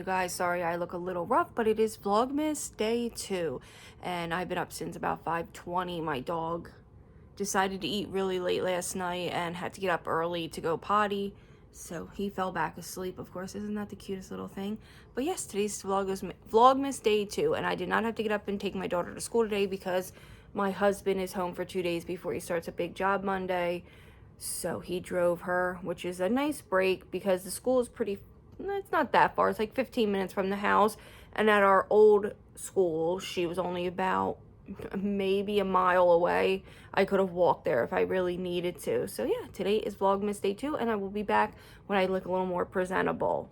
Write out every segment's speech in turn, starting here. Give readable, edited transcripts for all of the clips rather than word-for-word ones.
guys. Sorry I look a little rough, but it is Vlogmas day 2, and I've been up since about 5:20. My dog decided to eat really late last night and had to get up early to go potty, so he fell back asleep. Of course, isn't that the cutest little thing? But yes, today's Vlogmas day 2, and I did not have to get up and take my daughter to school today because my husband is home for 2 days before he starts a big job Monday. So he drove her, which is a nice break because the school is it's not that far. It's like 15 minutes from the house. And at our old school, she was only about maybe a mile away. I could have walked there if I really needed to. So yeah, today is Vlogmas day 2, and I will be back when I look a little more presentable.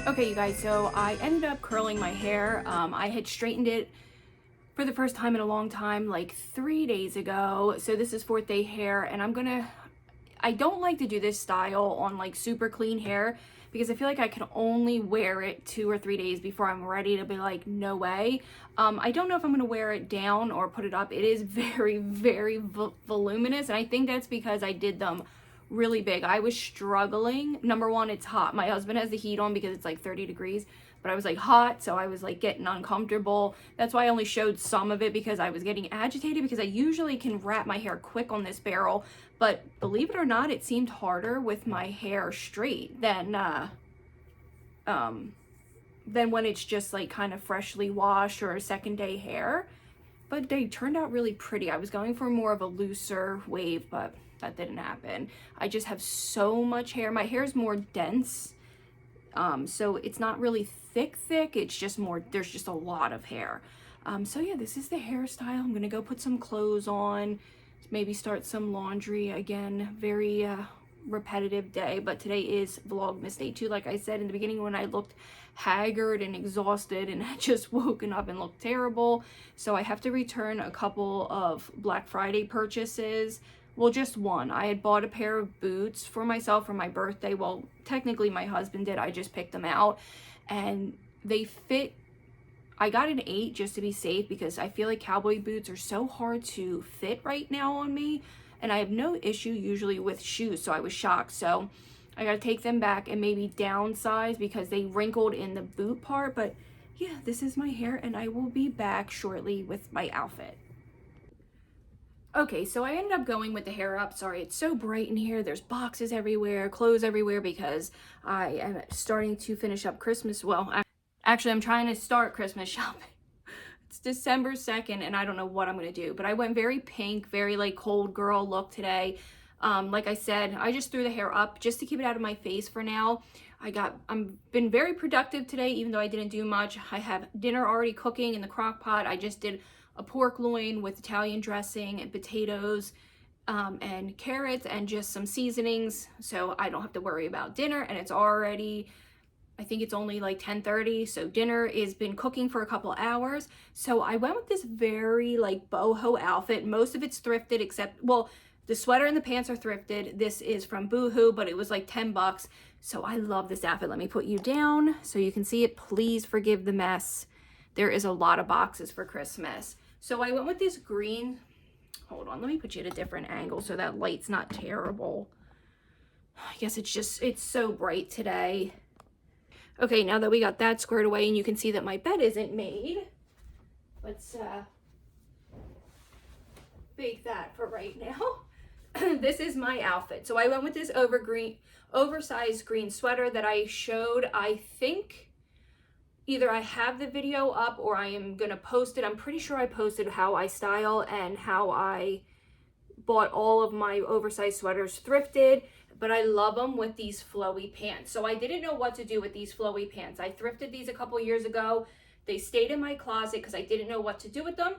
Okay, you guys, so I ended up curling my hair. I had straightened it for the first time in a long time, like 3 days ago. So this is fourth day hair, and I don't like to do this style on like super clean hair because I feel like I can only wear it 2 or 3 days before I'm ready to be like, no way. I don't know if I'm gonna wear it down or put it up. It is very, very voluminous, and I think that's because I did them really big. I was struggling. Number one, it's hot. My husband has the heat on because it's like 30 degrees, but I was like hot, so I was like getting uncomfortable. That's why I only showed some of it, because I was getting agitated, because I usually can wrap my hair quick on this barrel, but believe it or not, it seemed harder with my hair straight than when it's just like kind of freshly washed or a second day hair. But they turned out really pretty. I was going for more of a looser wave, but that didn't happen. I just have so much hair. My hair is more dense, so it's not really thick. It's just more, there's just a lot of hair. So yeah, this is the hairstyle. I'm gonna go put some clothes on, maybe start some laundry again. Very repetitive day, but today is Vlogmas day 2. Like I said in the beginning, when I looked haggard and exhausted and had just woken up and looked terrible. So I have to return a couple of Black Friday purchases. Well, just one. I had bought a pair of boots for myself for my birthday. Well, technically my husband did. I just picked them out, and they fit. I got an 8 just to be safe, because I feel like cowboy boots are so hard to fit right now on me, and I have no issue usually with shoes, so I was shocked. So I gotta take them back and maybe downsize because they wrinkled in the boot part. But yeah, this is my hair, and I will be back shortly with my outfit. Okay, so I ended up going with the hair up. Sorry, it's so bright in here. There's boxes everywhere, clothes everywhere, because I am starting to finish up Christmas. Well, actually, I'm trying to start Christmas shopping. It's December 2nd, and I don't know what I'm going to do. But I went very pink, very like cold girl look today. Like I said, I just threw the hair up just to keep it out of my face for now. I'm been very productive today, even though I didn't do much. I have dinner already cooking in the crock pot. I just did a pork loin with Italian dressing and potatoes and carrots and just some seasonings, so I don't have to worry about dinner. And it's already, I think it's only like 10:30, so dinner has been cooking for a couple hours. So I went with this very like boho outfit. Most of it's thrifted, except, well, the sweater and the pants are thrifted. This is from Boohoo, but it was like 10 bucks. So I love this outfit. Let me put you down so you can see it. Please forgive the mess. There is a lot of boxes for Christmas. So I went with this green. Hold on, let me put you at a different angle so that light's not terrible. I guess it's so bright today. Okay, now that we got that squared away and you can see that my bed isn't made, let's bake that for right now. This is my outfit. So I went with this oversized green sweater that I showed. I think either I have the video up or I am gonna post it. I'm pretty sure I posted how I style and how I bought all of my oversized sweaters thrifted, but I love them with these flowy pants. So I didn't know what to do with these flowy pants. I thrifted these a couple years ago. They stayed in my closet because I didn't know what to do with them,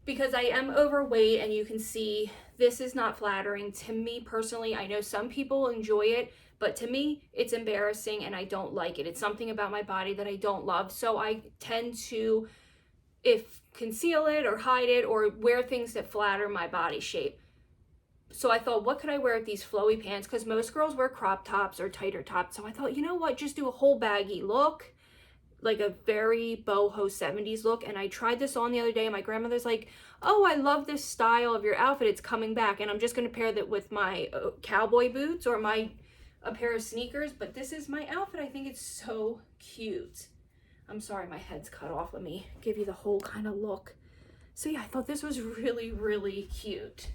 because I am overweight, and you can see this is not flattering to me personally. I know some people enjoy it, but to me, it's embarrassing and I don't like it. It's something about my body that I don't love. So I tend to conceal it or hide it or wear things that flatter my body shape. So I thought, what could I wear with these flowy pants? Because most girls wear crop tops or tighter tops. So I thought, you know what, just do a whole baggy look, like a very boho 70s look. And I tried this on the other day, and my grandmother's like, oh, I love this style of your outfit. It's coming back. And I'm just going to pair that with my cowboy boots or a pair of sneakers. But this is my outfit. I think it's so cute. I'm sorry, my head's cut off. Let me give you the whole kind of look. So yeah, I thought this was really, really cute.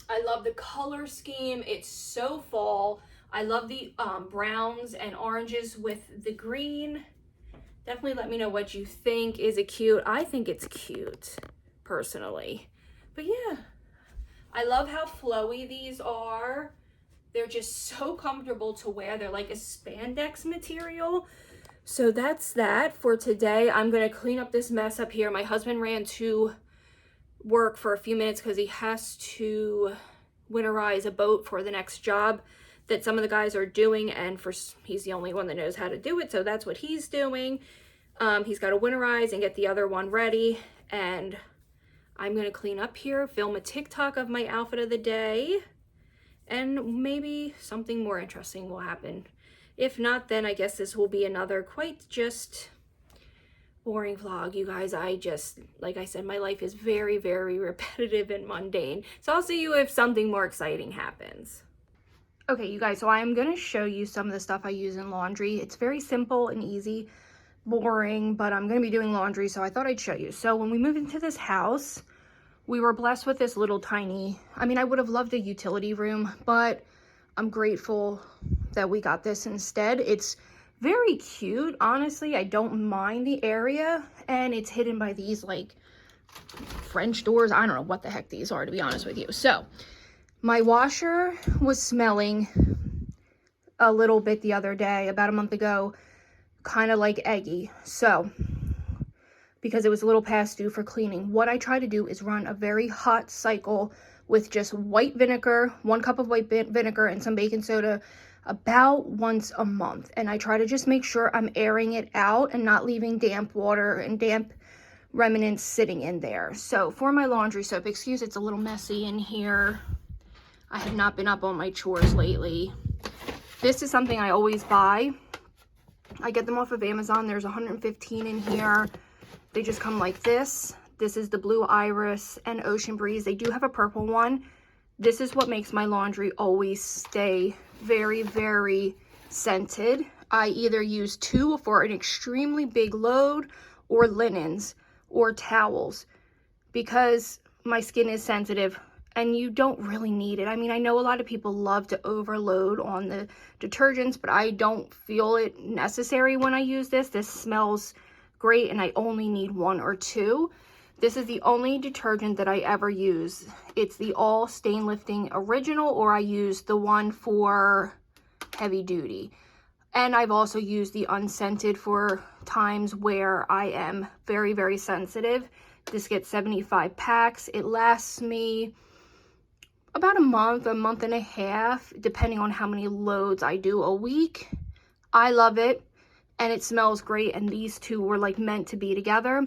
I love the color scheme. It's so fall. I love the browns and oranges with the green. Definitely let me know what you think. Is it cute? I think it's cute, personally. But yeah, I love how flowy these are. They're just so comfortable to wear. They're like a spandex material. So that's that for today. I'm going to clean up this mess up here. My husband ran to work for a few minutes because he has to winterize a boat for the next job that some of the guys are doing, and he's the only one that knows how to do it, so that's what he's doing. He's got to winterize and get the other one ready, and I'm going to clean up here, film a TikTok of my outfit of the day, and maybe something more interesting will happen. If not, then I guess this will be another quite just boring vlog, you guys. Like I said, my life is very, very repetitive and mundane. So I'll see you if something more exciting happens. Okay, you guys, so I'm going to show you some of the stuff I use in laundry. It's very simple and easy, boring, but I'm going to be doing laundry, so I thought I'd show you. So when we moved into this house, we were blessed with this little tiny, I mean, I would have loved a utility room, but I'm grateful that we got this instead. It's very cute, honestly. I don't mind the area, and it's hidden by these like French doors. I don't know what the heck these are, to be honest with you. So my washer was smelling a little bit the other day, about a month ago, kind of like eggy. So because it was a little past due for cleaning, what I try to do is run a very hot cycle with just white vinegar, 1 cup of white vinegar and some baking soda, about once a month. And I try to just make sure I'm airing it out and not leaving damp water and damp remnants sitting in there. So for my laundry soap, excuse it's a little messy in here. I have not been up on my chores lately. This is something I always buy. I get them off of Amazon. There's 115 in here. They just come like this. This is the Blue Iris and Ocean Breeze. They do have a purple one. This is what makes my laundry always stay very, very scented. I either use 2 for an extremely big load, or linens or towels, because my skin is sensitive and you don't really need it. I mean, I know a lot of people love to overload on the detergents, but I don't feel it necessary when I use this. This smells great, and I only need 1 or 2. This is the only detergent that I ever use. It's the All Stain Lifting Original, or I use the one for heavy duty. And I've also used the unscented for times where I am very, very sensitive. This gets 75 packs. It lasts me about a month and a half, depending on how many loads I do a week. I love it, and it smells great, and these two were like meant to be together.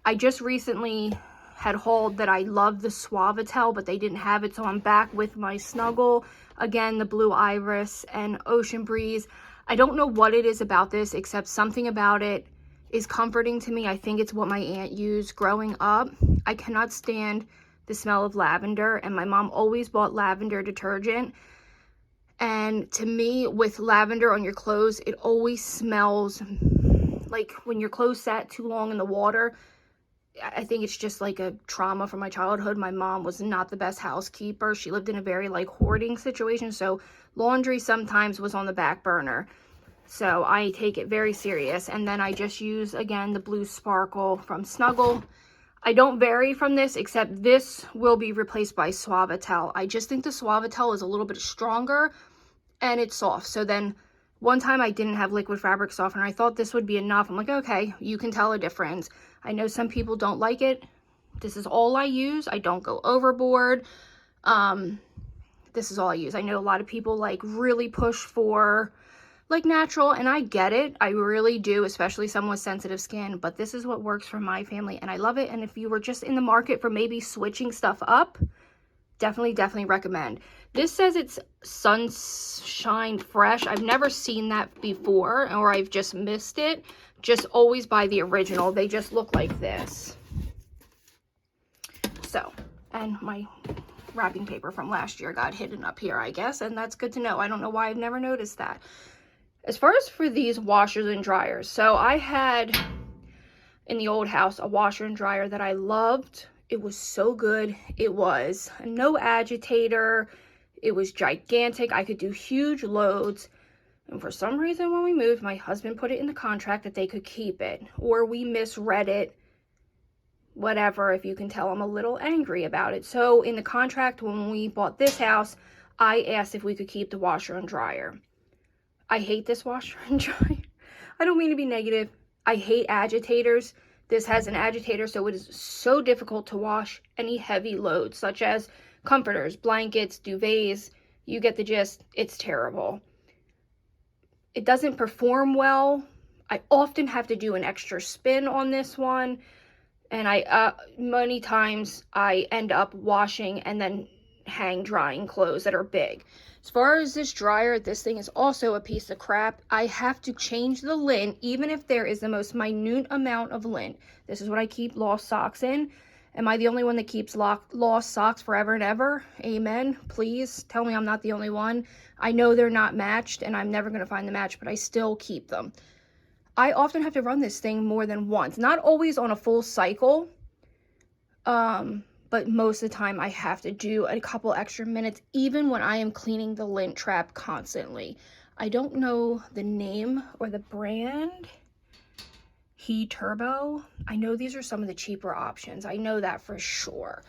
I just recently had hauled that I love the Suavitel, but they didn't have it, so I'm back with my Snuggle. Again, the Blue Iris and Ocean Breeze. I don't know what it is about this, except something about it is comforting to me. I think it's what my aunt used growing up. I cannot stand the smell of lavender, and my mom always bought lavender detergent. And to me, with lavender on your clothes, it always smells like when your clothes sat too long in the water. I think it's just like a trauma from my childhood. My mom was not the best housekeeper. She lived in a very like hoarding situation, so laundry sometimes was on the back burner. So I take it very serious. And then I just use, again, the Blue Sparkle from Snuggle. I don't vary from this, except this will be replaced by Suavitel. I just think the Suavitel is a little bit stronger and it's soft. So then one time I didn't have liquid fabric softener. I thought this would be enough. I'm like, okay, you can tell a difference. I know some people don't like it. This is all I use. I don't go overboard. This is all I use. I know a lot of people like really push for like natural, and I get it. I really do, especially someone with sensitive skin, but this is what works for my family and I love it. And if you were just in the market for maybe switching stuff up, definitely recommend. This says it's Sunshine Fresh. I've never seen that before, or I've just missed it. Just always buy the original. They just look like this. So, and my wrapping paper from last year got hidden up here, I guess, and that's good to know. I don't know why I've never noticed that. As far as for these washers and dryers, so I had in the old house a washer and dryer that I loved. It was so good. It was no agitator. It was gigantic. I could do huge loads. And for some reason, when we moved, my husband put it in the contract that they could keep it, or we misread it. Whatever, if you can tell, I'm a little angry about it. So in the contract, when we bought this house, I asked if we could keep the washer and dryer. I hate this washer and dryer. I don't mean to be negative. I hate agitators. This has an agitator, so it is so difficult to wash any heavy loads, such as comforters, blankets, duvets, You get the gist. It's terrible. It doesn't perform well. I often have to do an extra spin on this one, and many times I end up washing and then hang drying clothes that are big. As far as this dryer, this thing is also a piece of crap. I have to change the lint, even if there is the most minute amount of lint. This is what I keep lost socks in. Am I the only one that keeps lost socks forever and ever? Amen. Please tell me I'm not the only one. I know they're not matched, and I'm never going to find the match, but I still keep them. I often have to run this thing more than once. Not always on a full cycle, but most of the time I have to do a couple extra minutes, even when I am cleaning the lint trap constantly. I don't know the name or the brand. He Turbo. I know these are some of the cheaper options. I know that for sure.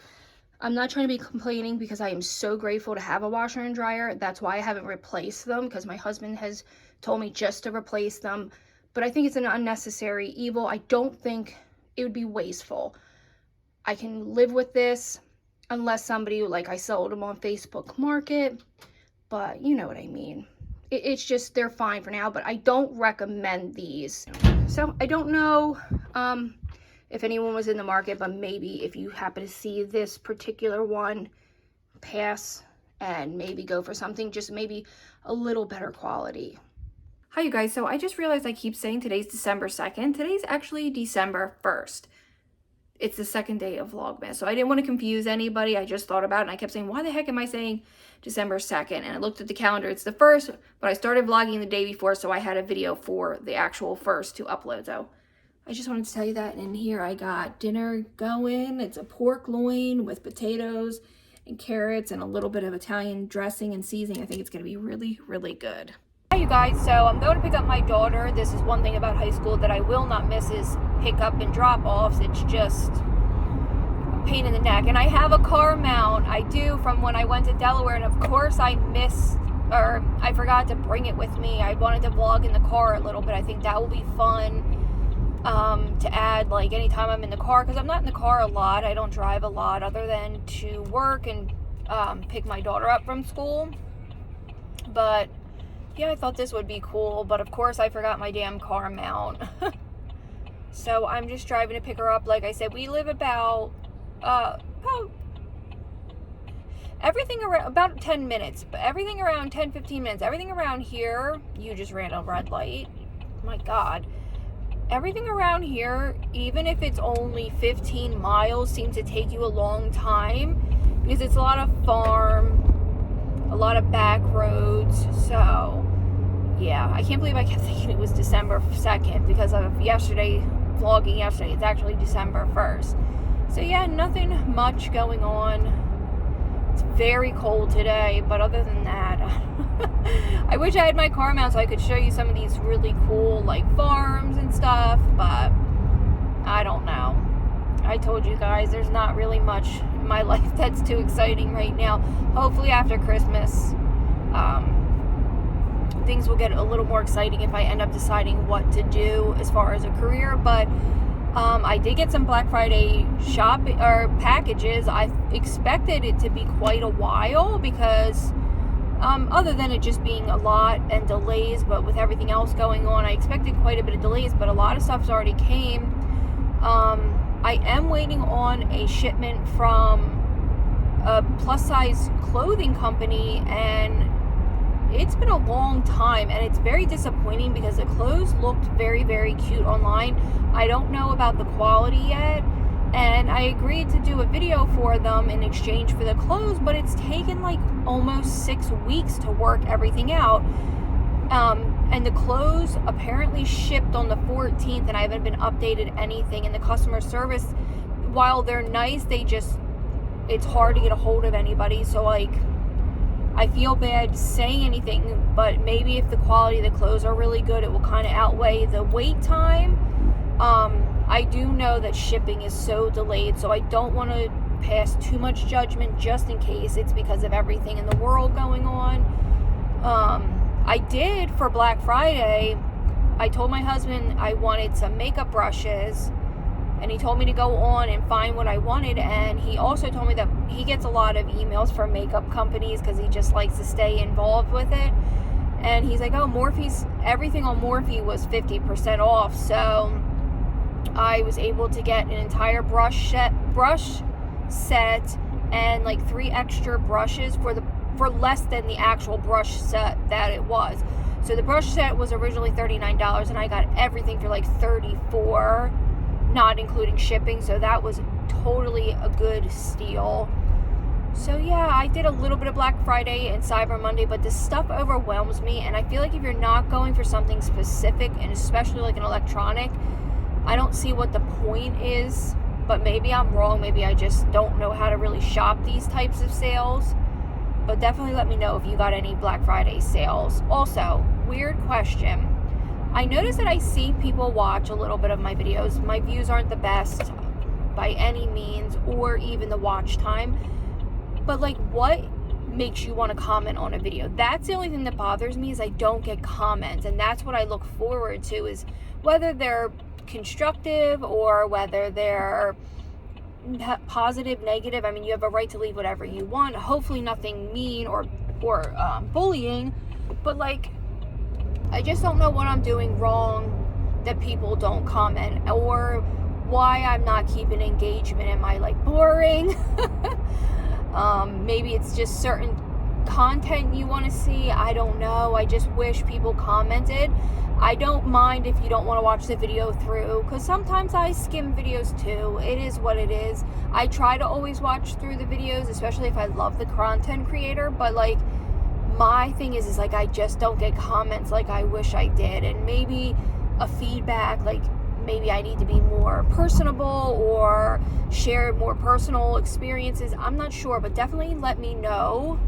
I'm not trying to be complaining because I am so grateful to have a washer and dryer. That's why I haven't replaced them, because my husband has told me just to replace them. But I think it's an unnecessary evil. I don't think it would be wasteful. I can live with this unless somebody, like I sold them on Facebook Market, but you know what I mean. It's just, they're fine for now, but I don't recommend these. So I don't know if anyone was in the market, but maybe if you happen to see this particular one, pass and maybe go for something just maybe a little better quality. Hi you guys, so I just realized I keep saying today's December 2nd. Today's actually December 1st. It's the second day of Vlogmas, so I didn't want to confuse anybody. I just thought about it, and I kept saying, why the heck am I saying December 2nd? And I looked at the calendar, it's the 1st, but I started vlogging the day before, so I had a video for the actual 1st to upload. So I just wanted to tell you that. And in here I got dinner going. It's a pork loin with potatoes and carrots and a little bit of Italian dressing and seasoning. I think it's going to be really, really good. Hi you guys, so I'm going to pick up my daughter. This is one thing about high school that I will not miss is pick up and drop offs. It's just a pain in the neck. And I have a car mount. I do, from when I went to Delaware, and of course I forgot to bring it with me. I wanted to vlog in the car a little bit. I think that will be fun to add, like, anytime I'm in the car, because I'm not in the car a lot. I don't drive a lot other than to work and pick my daughter up from school. But yeah, I thought this would be cool, but of course I forgot my damn car mount. So I'm just driving to pick her up. Like I said, we live about everything around about 10 minutes, but everything around 10-15 minutes. Everything around here, you just ran a red light. My God. Everything around here, even if it's only 15 miles, seems to take you a long time because it's a lot of farm, a lot of back roads. So yeah, I can't believe I kept thinking it was December 2nd because of vlogging yesterday. It's actually December 1st. So yeah, nothing much going on. It's very cold today, but other than that, I wish I had my car mount so I could show you some of these really cool, like, farms and stuff, but I don't know. I told you guys, there's not really much in my life that's too exciting right now. Hopefully after Christmas, things will get a little more exciting if I end up deciding what to do as far as a career. But I did get some Black Friday shopping or packages. I expected it to be quite a while because other than it just being a lot and delays, but with everything else going on, I expected quite a bit of delays, but a lot of stuff's already came. I am waiting on a shipment from a plus size clothing company, and it's been a long time, and it's very disappointing because the clothes looked very, very cute online. I don't know about the quality yet, and I agreed to do a video for them in exchange for the clothes, but it's taken like almost 6 weeks to work everything out. And the clothes apparently shipped on the 14th, and I haven't been updated anything. And the customer service, while they're nice, it's hard to get a hold of anybody. So, like, I feel bad saying anything, but maybe if the quality of the clothes are really good, it will kind of outweigh the wait time. I do know that shipping is so delayed, so I don't want to pass too much judgment just in case it's because of everything in the world going on. I did, for Black Friday, I told my husband I wanted some makeup brushes and he told me to go on and find what I wanted. And he also told me that he gets a lot of emails from makeup companies because he just likes to stay involved with it. And he's like, oh, Morphe's, everything on Morphe was 50% off. So I was able to get an entire brush set and like 3 extra brushes for less than the actual brush set that it was. So the brush set was originally $39 and I got everything for like $34, not including shipping. So that was totally a good steal. So yeah, I did a little bit of Black Friday and Cyber Monday, but this stuff overwhelms me. And I feel like if you're not going for something specific, and especially like an electronic, I don't see what the point is. But maybe I'm wrong. Maybe I just don't know how to really shop these types of sales. But definitely let me know if you got any Black Friday sales. Also, weird question. I notice that I see people watch a little bit of my videos. My views aren't the best by any means, or even the watch time. But like, what makes you want to comment on a video? That's the only thing that bothers me, is I don't get comments. And that's what I look forward to, is whether they're constructive or whether they're positive, negative. I mean, you have a right to leave whatever you want. Hopefully nothing mean or bullying. But like, I just don't know what I'm doing wrong that people don't comment, or why I'm not keeping engagement. Am I like boring? Maybe it's just certain content you want to see. I don't know. I just wish people commented. I don't mind if you don't want to watch the video through, because sometimes I skim videos too. It is what it is. I try to always watch through the videos, especially if I love the content creator. But like, my thing is like, I just don't get comments like I wish I did. And maybe a feedback, like maybe I need to be more personable or share more personal experiences. I'm not sure, but definitely let me know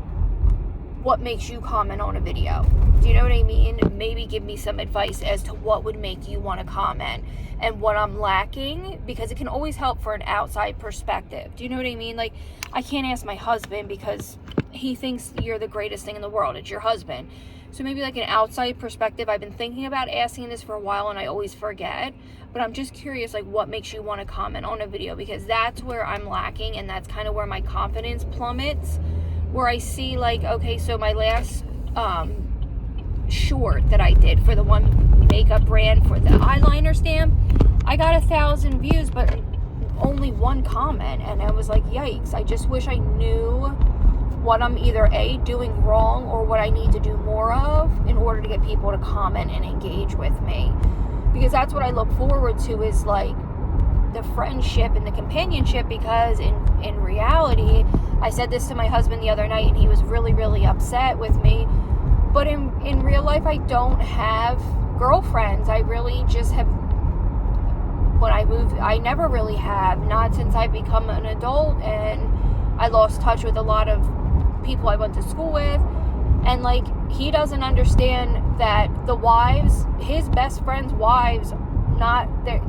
what makes you comment on a video. Do you know what I mean? Maybe give me some advice as to what would make you want to comment and what I'm lacking, because it can always help for an outside perspective. Do you know what I mean? Like, I can't ask my husband because he thinks you're the greatest thing in the world. It's your husband. So maybe like an outside perspective. I've been thinking about asking this for a while and I always forget, but I'm just curious, like, what makes you want to comment on a video? Because that's where I'm lacking, and that's kind of where my confidence plummets, where I see like, okay, so my last short that I did for the one makeup brand for the eyeliner stamp, I got 1,000 views, but only 1 comment. And I was like, yikes. I just wish I knew what I'm either A, doing wrong, or what I need to do more of in order to get people to comment and engage with me. Because that's what I look forward to, is like the friendship and the companionship. Because in reality, I said this to my husband the other night and he was really, really upset with me. But in real life, I don't have girlfriends. I really just have, when I moved, I never really have, not since I've become an adult, and I lost touch with a lot of people I went to school with. And like, he doesn't understand that the wives, his best friends' wives,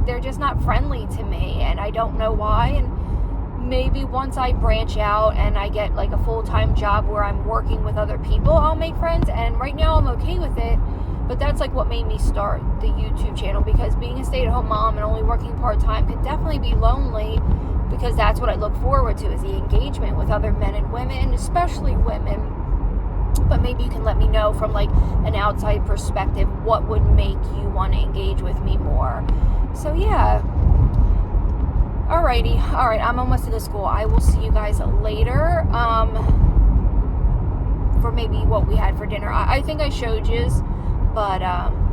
they're just not friendly to me, and I don't know why. And maybe once I branch out and I get like a full-time job where I'm working with other people, I'll make friends. And right now I'm okay with it, but that's like what made me start the YouTube channel, because being a stay-at-home mom and only working part-time could definitely be lonely, because that's what I look forward to, is the engagement with other men and women, especially women. But maybe you can let me know from like an outside perspective what would make you want to engage with me more. So yeah. Alrighty. Alright, I'm almost to the school. I will see you guys later. For maybe what we had for dinner. I think I showed you. But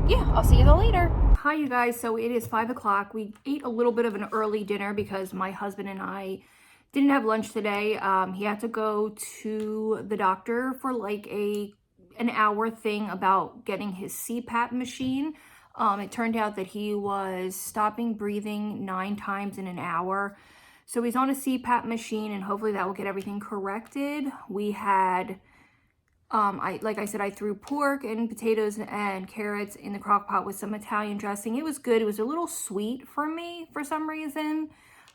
yeah, I'll see you later. Hi you guys. So it is 5 o'clock. We ate a little bit of an early dinner because my husband and I didn't have lunch today. He had to go to the doctor for like an hour thing about getting his CPAP machine. It turned out that he was stopping breathing 9 times in an hour. So he's on a CPAP machine, and hopefully that will get everything corrected. We had, like I said, I threw pork and potatoes and carrots in the crock pot with some Italian dressing. It was good. It was a little sweet for me for some reason.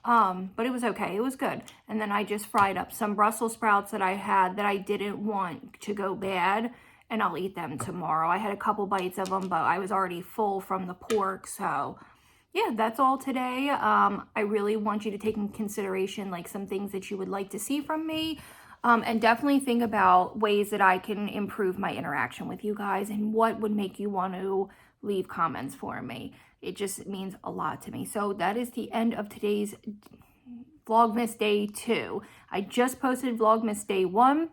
But it was okay. It was good. And then I just fried up some Brussels sprouts that I had that I didn't want to go bad, and I'll eat them tomorrow. I had a couple bites of them, but I was already full from the pork, so yeah, that's all today. I really want you to take in consideration like some things that you would like to see from me. And definitely think about ways that I can improve my interaction with you guys and what would make you want to leave comments for me. It just means a lot to me. So that is the end of today's Vlogmas Day 2. I just posted Vlogmas Day 1.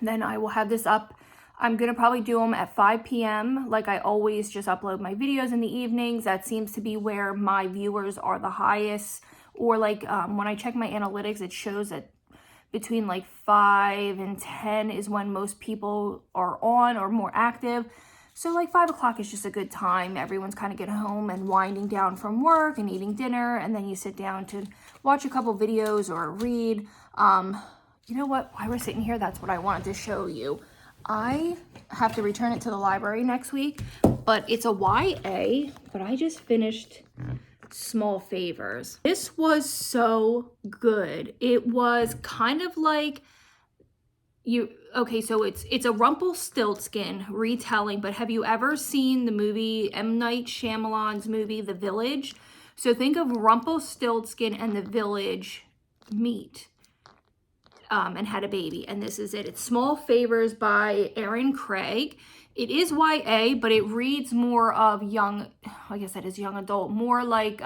Then I will have this up. I'm going to probably do them at 5 p.m. like I always just upload my videos in the evenings. That seems to be where my viewers are the highest. Or like when I check my analytics, it shows that between like 5 and 10 is when most people are on or more active. So like 5 o'clock is just a good time. Everyone's kind of getting home and winding down from work and eating dinner. And then you sit down to watch a couple videos or read. You know what? While we're sitting here, that's what I wanted to show you. I have to return it to the library next week, but it's a YA, but I just finished Small Favors. This was so good. It was kind of like so it's a Rumpelstiltskin retelling, but have you ever seen the movie, M. Night Shyamalan's movie, The Village? So think of Rumpelstiltskin and The Village meet. And had a baby, and this is it. It's Small Favors by Erin Craig. It is YA, but it reads more of young, I guess that is young adult, more like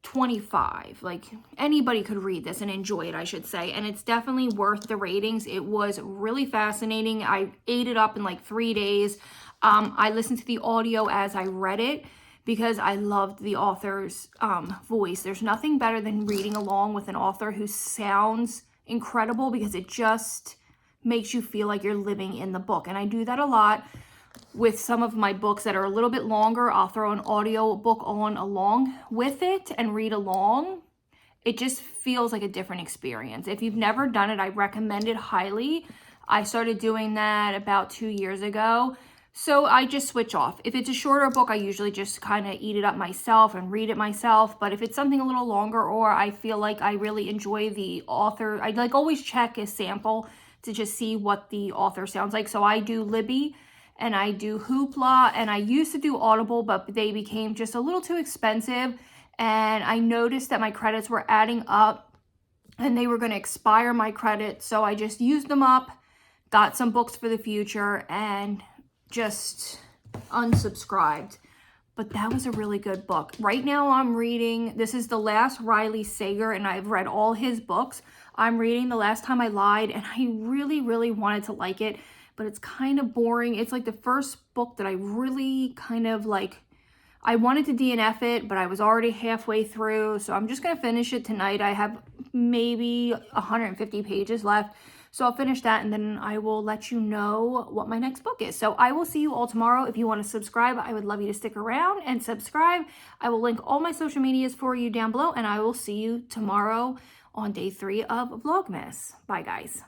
25. Like anybody could read this and enjoy it, I should say. And it's definitely worth the ratings. It was really fascinating. I ate it up in like 3 days. I listened to the audio as I read it, because I loved the author's voice. There's nothing better than reading along with an author who sounds incredible, because it just makes you feel like you're living in the book. And I do that a lot with some of my books that are a little bit longer. I'll throw an audio book on along with it and read along. It just feels like a different experience. If you've never done it, I recommend it highly. I started doing that about 2 years ago. So I just switch off. If it's a shorter book, I usually just kind of eat it up myself and read it myself. But if it's something a little longer, or I feel like I really enjoy the author, I like always check a sample to just see what the author sounds like. So I do Libby and I do Hoopla, and I used to do Audible, but they became just a little too expensive. And I noticed that my credits were adding up and they were going to expire my credits. So I just used them up, got some books for the future, and just unsubscribed. But that was a really good book. Right now I'm reading, this is the last Riley Sager, and I've read all his books. I'm reading The Last Time I Lied, and I really, really wanted to like it, but it's kind of boring. It's like the first book that I really kind of like, I wanted to DNF it, but I was already halfway through, so I'm just going to finish it tonight. I have maybe 150 pages left. So I'll finish that, and then I will let you know what my next book is. So I will see you all tomorrow. If you want to subscribe, I would love you to stick around and subscribe. I will link all my social medias for you down below, and I will see you tomorrow on day 3 of Vlogmas. Bye, guys.